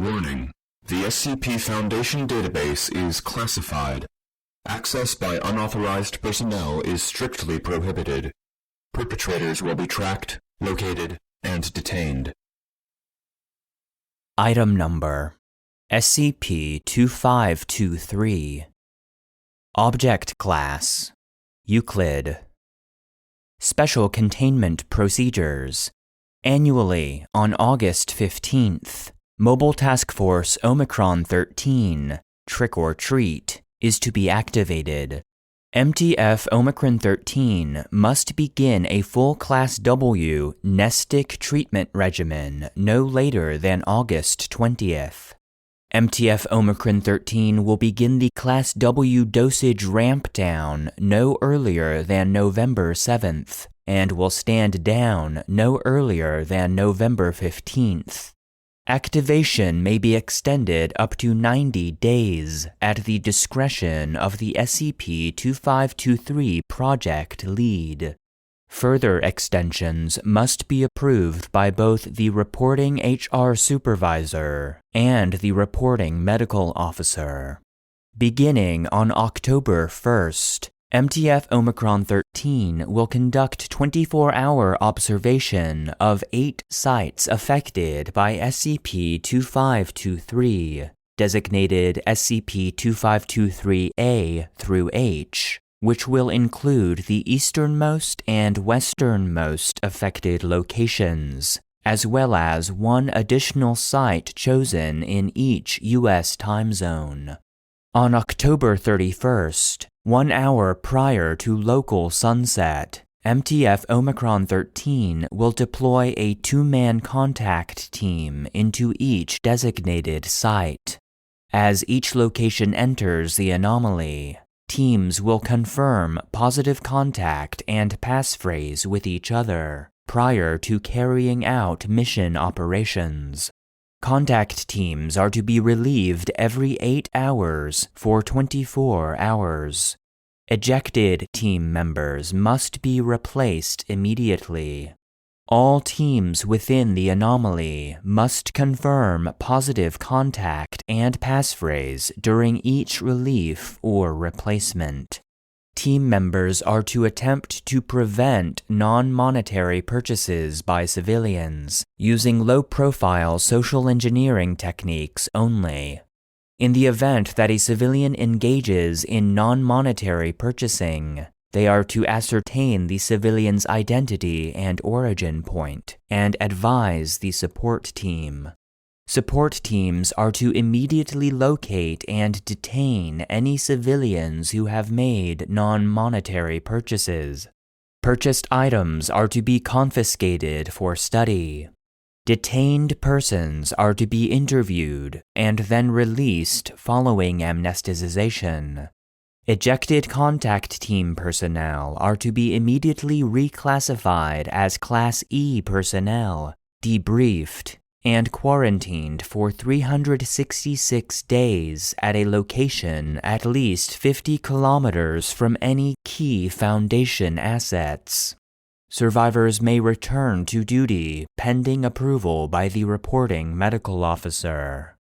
Warning: the SCP Foundation database is classified. Access by unauthorized personnel is strictly prohibited. Perpetrators will be tracked, located, and detained. Item Number SCP-2523. Object Class Euclid. Special Containment Procedures. Annually, on August 15th, Mobile Task Force Omicron 13, Trick or Treat, is to be activated. MTF Omicron 13 must begin a full Class W Nestic treatment regimen no later than August 20th. MTF Omicron 13 will begin the Class W dosage ramp down no earlier than November 7th and will stand down no earlier than November 15th. Activation may be extended up to 90 days at the discretion of the SCP-2523 project lead. Further extensions must be approved by both the reporting HR supervisor and the reporting medical officer. Beginning on October 1st, MTF Omicron 13 will conduct 24-hour observation of 8 sites affected by SCP-2523, designated SCP-2523A through H, which will include the easternmost and westernmost affected locations, as well as one additional site chosen in each U.S. time zone. On October 31st, 1 hour prior to local sunset, MTF Omicron 13 will deploy a 2-man contact team into each designated site. As each location enters the anomaly, teams will confirm positive contact and passphrase with each other prior to carrying out mission operations. Contact teams are to be relieved every 8 hours for 24 hours. Ejected team members must be replaced immediately. All teams within the anomaly must confirm positive contact and passphrase during each relief or replacement. Team members are to attempt to prevent non-monetary purchases by civilians using low-profile social engineering techniques only. In the event that a civilian engages in non-monetary purchasing, they are to ascertain the civilian's identity and origin point and advise the support team. Support teams are to immediately locate and detain any civilians who have made non-monetary purchases. Purchased items are to be confiscated for study. Detained persons are to be interviewed and then released following amnesticization. Ejected contact team personnel are to be immediately reclassified as Class E personnel, debriefed, and quarantined for 366 days at a location at least 50 kilometers from any key Foundation assets. Survivors may return to duty pending approval by the reporting medical officer.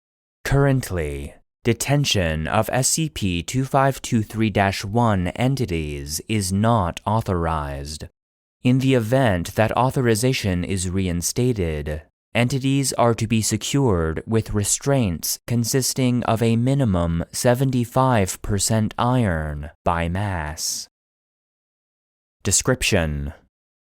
Currently, detention of SCP-2523-1 entities is not authorized. In the event that authorization is reinstated, entities are to be secured with restraints consisting of a minimum 75% iron by mass. Description: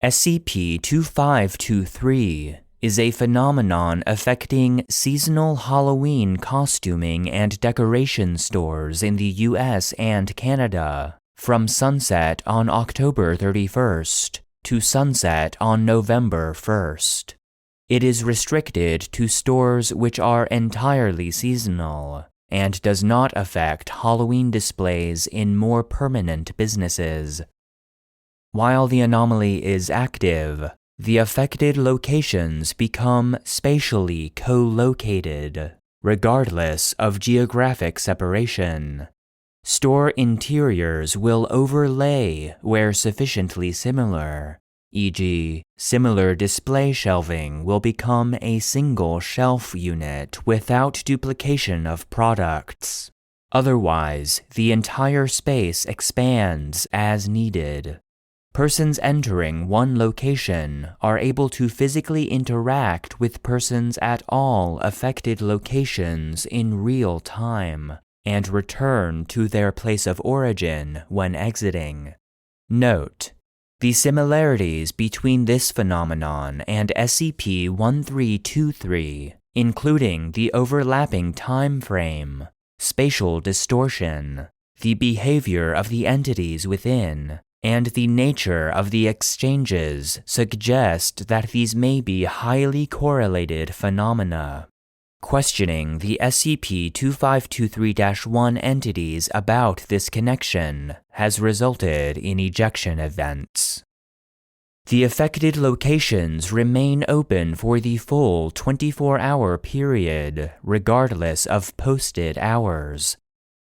SCP-2523 is a phenomenon affecting seasonal Halloween costuming and decoration stores in the US and Canada from sunset on October 31st to sunset on November 1st. It is restricted to stores which are entirely seasonal and does not affect Halloween displays in more permanent businesses. While the anomaly is active, the affected locations become spatially co-located, regardless of geographic separation. Store interiors will overlay where sufficiently similar, e.g., similar display shelving will become a single shelf unit without duplication of products. Otherwise, the entire space expands as needed. Persons entering one location are able to physically interact with persons at all affected locations in real time and return to their place of origin when exiting. Note: the similarities between this phenomenon and SCP-1323, including the overlapping time frame, spatial distortion, the behavior of the entities within, and the nature of the exchanges, suggest that these may be highly correlated phenomena. Questioning the SCP-2523-1 entities about this connection has resulted in ejection events. The affected locations remain open for the full 24-hour period, regardless of posted hours.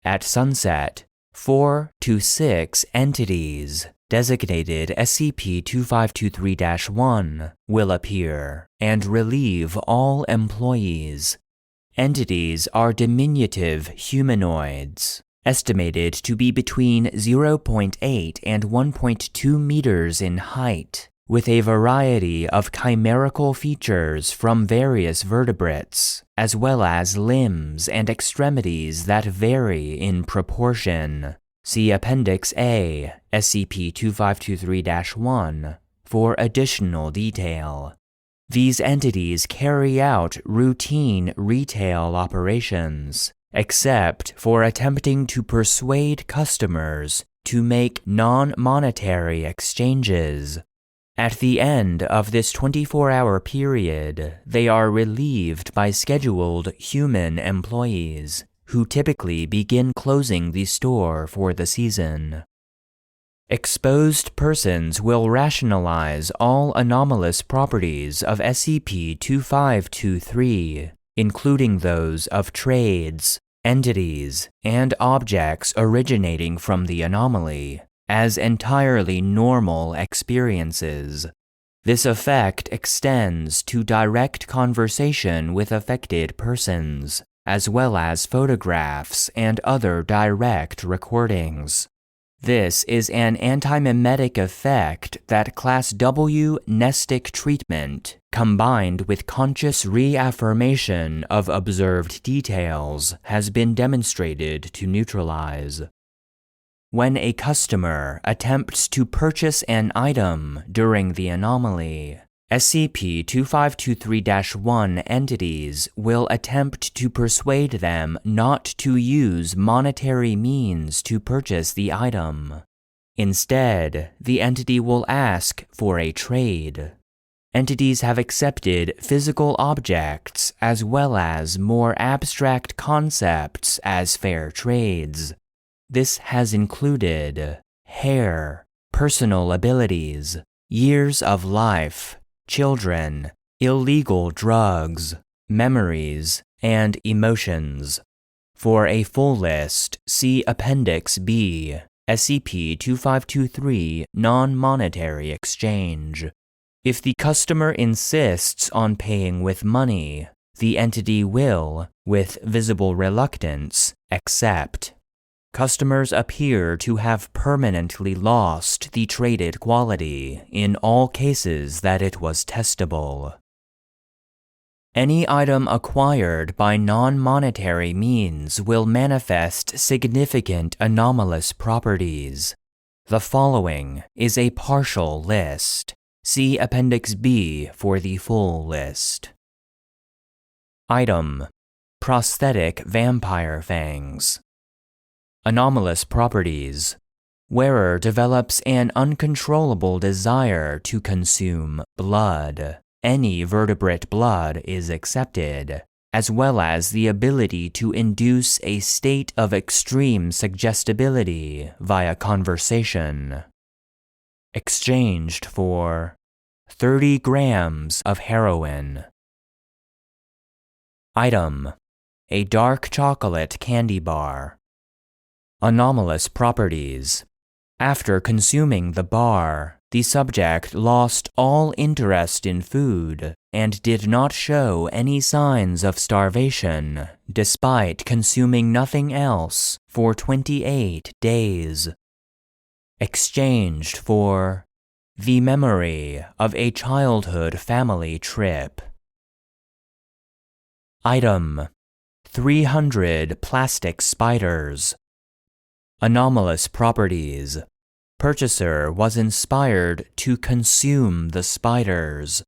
At sunset, 4 to 6 entities designated SCP-2523-1 will appear and relieve all employees. Entities are diminutive humanoids, estimated to be between 0.8 and 1.2 meters in height, with a variety of chimerical features from various vertebrates, as well as limbs and extremities that vary in proportion. See Appendix A, SCP-2523-1, for additional detail. These entities carry out routine retail operations, except for attempting to persuade customers to make non-monetary exchanges. At the end of this 24-hour period, they are relieved by scheduled human employees, who typically begin closing the store for the season. Exposed persons will rationalize all anomalous properties of SCP-2523, including those of trades, entities, and objects originating from the anomaly, as entirely normal experiences. This effect extends to direct conversation with affected persons, as well as photographs and other direct recordings. This is an antimimetic effect that Class W nestic treatment, combined with conscious reaffirmation of observed details, has been demonstrated to neutralize. When a customer attempts to purchase an item during the anomaly, SCP-2523-1 entities will attempt to persuade them not to use monetary means to purchase the item. Instead, the entity will ask for a trade. Entities have accepted physical objects as well as more abstract concepts as fair trades. This has included hair, personal abilities, years of life, children, illegal drugs, memories, and emotions. For a full list, see Appendix B, SCP-2523 Non-Monetary Exchange. If the customer insists on paying with money, the entity will, with visible reluctance, accept. Customers appear to have permanently lost the traded quality in all cases that it was testable. Any item acquired by non-monetary means will manifest significant anomalous properties. The following is a partial list. See Appendix B for the full list. Item: prosthetic vampire fangs. Anomalous properties. Wearer develops an uncontrollable desire to consume blood. Any vertebrate blood is accepted, as well as the ability to induce a state of extreme suggestibility via conversation. Exchanged for 30 grams of heroin. Item: a dark chocolate candy bar. Anomalous properties. After consuming the bar, The subject lost all interest in food and did not show any signs of starvation, despite consuming nothing else for 28 days. Exchanged for the memory of a childhood family trip. Item: 300 plastic spiders. Anomalous properties. Purchaser was inspired to consume the spiders.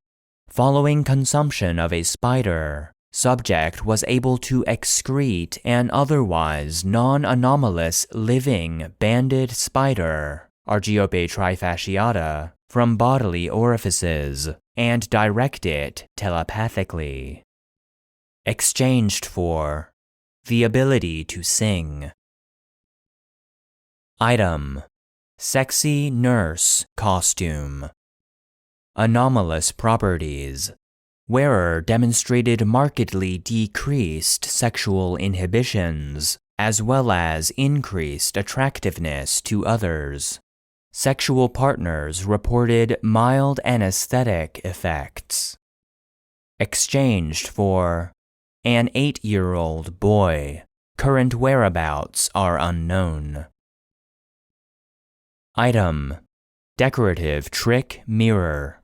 Following consumption of a spider, subject was able to excrete an otherwise non-anomalous living banded spider, Argiope trifasciata, from bodily orifices and direct it telepathically. Exchanged for the ability to sing. Item: sexy nurse costume. Anomalous properties. Wearer demonstrated markedly decreased sexual inhibitions, as well as increased attractiveness to others. Sexual partners reported mild anesthetic effects. Exchanged for an 8-year-old boy. Current whereabouts are unknown. Item: decorative trick mirror.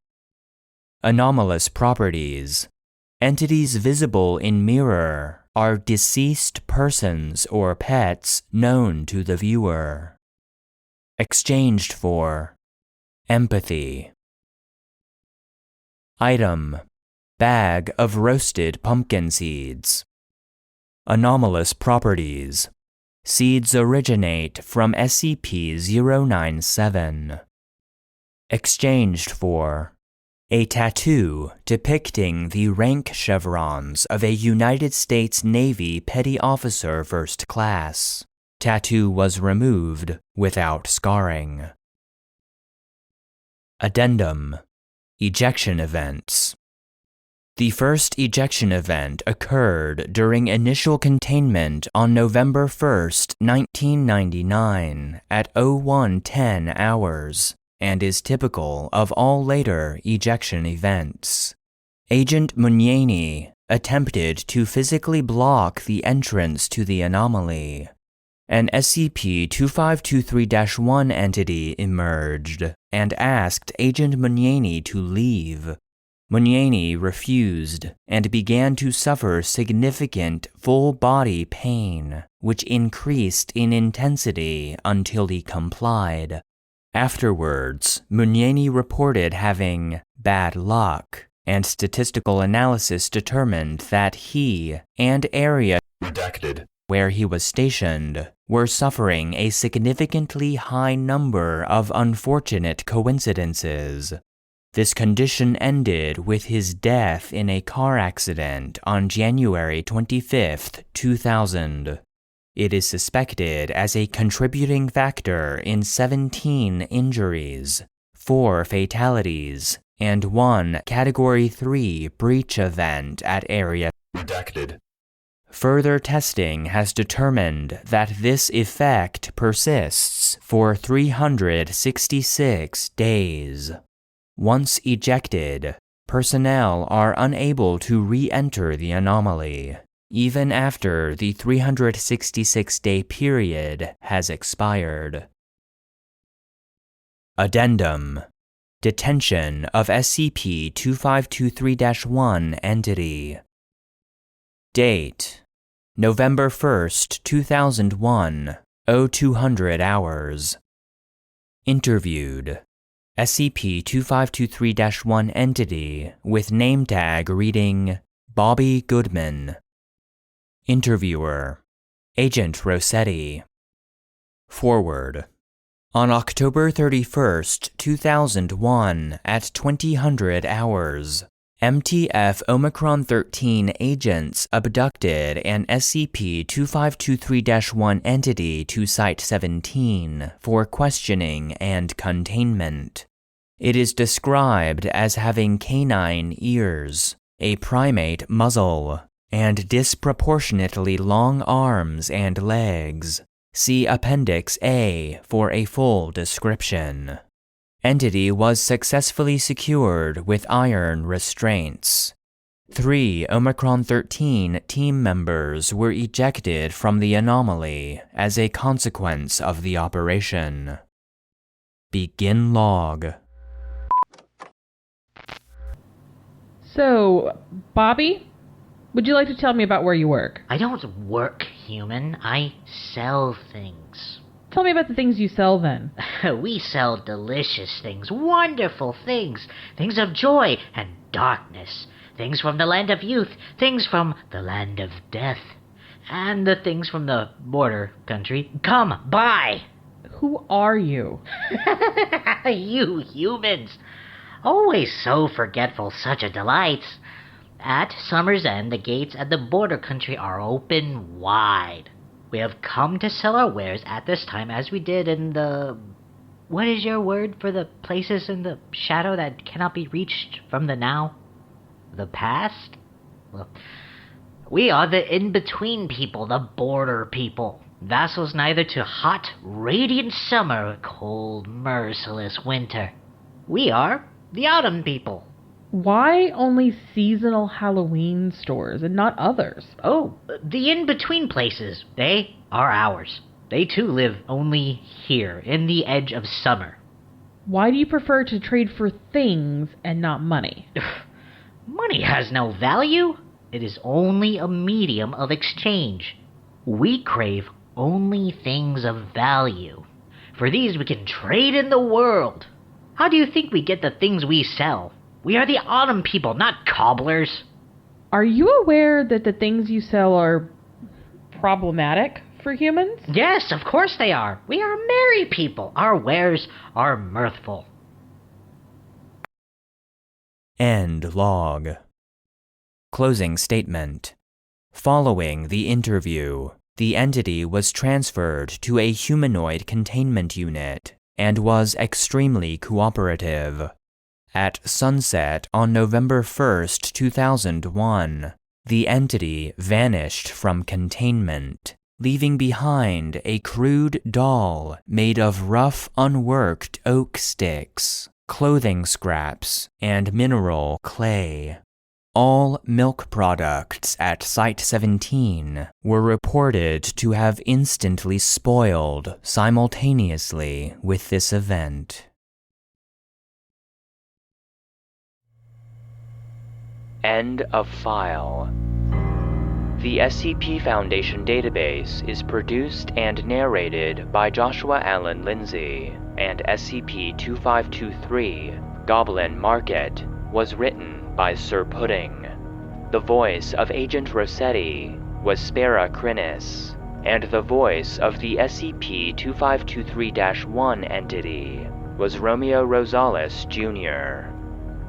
Anomalous properties. Entities visible in mirror are deceased persons or pets known to the viewer. Exchanged for empathy. Item: bag of roasted pumpkin seeds. Anomalous properties. Seeds originate from SCP-097. Exchanged for a tattoo depicting the rank chevrons of a United States Navy Petty Officer First Class. Tattoo was removed without scarring. Addendum: ejection events. The first ejection event occurred during initial containment on November 1, 1999 at 01:10 hours, and is typical of all later ejection events. Agent Munyeni attempted to physically block the entrance to the anomaly. An SCP-2523-1 entity emerged and asked Agent Munyeni to leave. Munyeni refused and began to suffer significant full-body pain, which increased in intensity until he complied. Afterwards, Munyeni reported having bad luck, and statistical analysis determined that he and area redacted where he was stationed were suffering a significantly high number of unfortunate coincidences. This condition ended with his death in a car accident on January 25, 2000. It is suspected as a contributing factor in 17 injuries, 4 fatalities, and 1 Category 3 breach event at area redacted. Further testing has determined that this effect persists for 366 days. Once ejected, personnel are unable to re-enter the anomaly, even after the 366-day period has expired. Addendum: detention of SCP-2523-1 entity. Date: November 1st, 2001, 0200 hours. Interviewed: SCP-2523-1 entity with name tag reading Bobby Goodman. Interviewer: Agent Rossetti. Forward: on October 31st, 2001 at 2000 hours, MTF Omicron 13 agents abducted an SCP-2523-1 entity to Site-17 for questioning and containment. It is described as having canine ears, a primate muzzle, and disproportionately long arms and legs. See Appendix A for a full description. Entity was successfully secured with iron restraints. 3 Omicron-13 team members were ejected from the anomaly as a consequence of the operation. Begin log. So, Bobby, would you like to tell me about where you work? I don't work, human. I sell things. Tell me about the things you sell then. We sell delicious things, wonderful things, things of joy and darkness, things from the land of youth, things from the land of death, and the things from the border country. Come, buy! Who are you? You humans! Always so forgetful, such a delight. At Summer's End, the gates at the border country are open wide. We have come to sell our wares at this time as we did in the... What is your word for the places in the shadow that cannot be reached from the now? The past? Well, we are the in-between people, the border people. Vassals neither to hot, radiant summer or cold, merciless winter. We are the autumn people. Why only seasonal Halloween stores and not others? Oh, the in-between places. They are ours. They too live only here, in the edge of summer. Why do you prefer to trade for things and not money? Money has no value. It is only a medium of exchange. We crave only things of value. For these we can trade in the world. How do you think we get the things we sell? We are the autumn people, not cobblers. Are you aware that the things you sell are problematic for humans? Yes, of course they are. We are merry people. Our wares are mirthful. End log. Closing statement. Following the interview, the entity was transferred to a humanoid containment unit and was extremely cooperative. At sunset on November 1st, 2001, the entity vanished from containment, leaving behind a crude doll made of rough, unworked oak sticks, clothing scraps, and mineral clay. All milk products at Site-17 were reported to have instantly spoiled simultaneously with this event. End of file. The SCP Foundation database is produced and narrated by Joshua Alan Lindsay, and SCP-2523, Goblin Market, was written by sirpudding. The voice of Agent Rossetti was Spera Crinis, and the voice of the SCP-2523-1 entity was Romeo Rosales, Jr.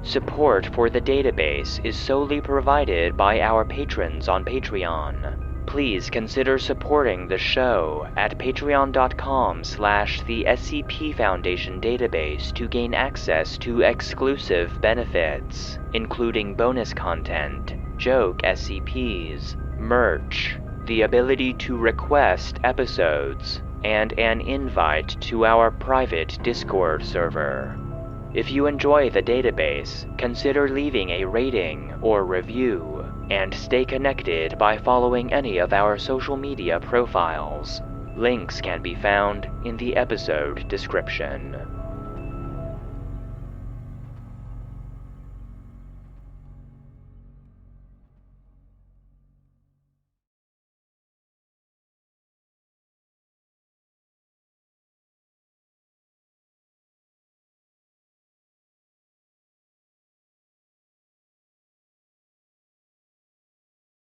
Support for the database is solely provided by our patrons on Patreon. Please consider supporting the show at patreon.com/the SCP Foundation database to gain access to exclusive benefits, including bonus content, joke SCPs, merch, the ability to request episodes, and an invite to our private Discord server. If you enjoy the database, consider leaving a rating or review, and stay connected by following any of our social media profiles. Links can be found in the episode description.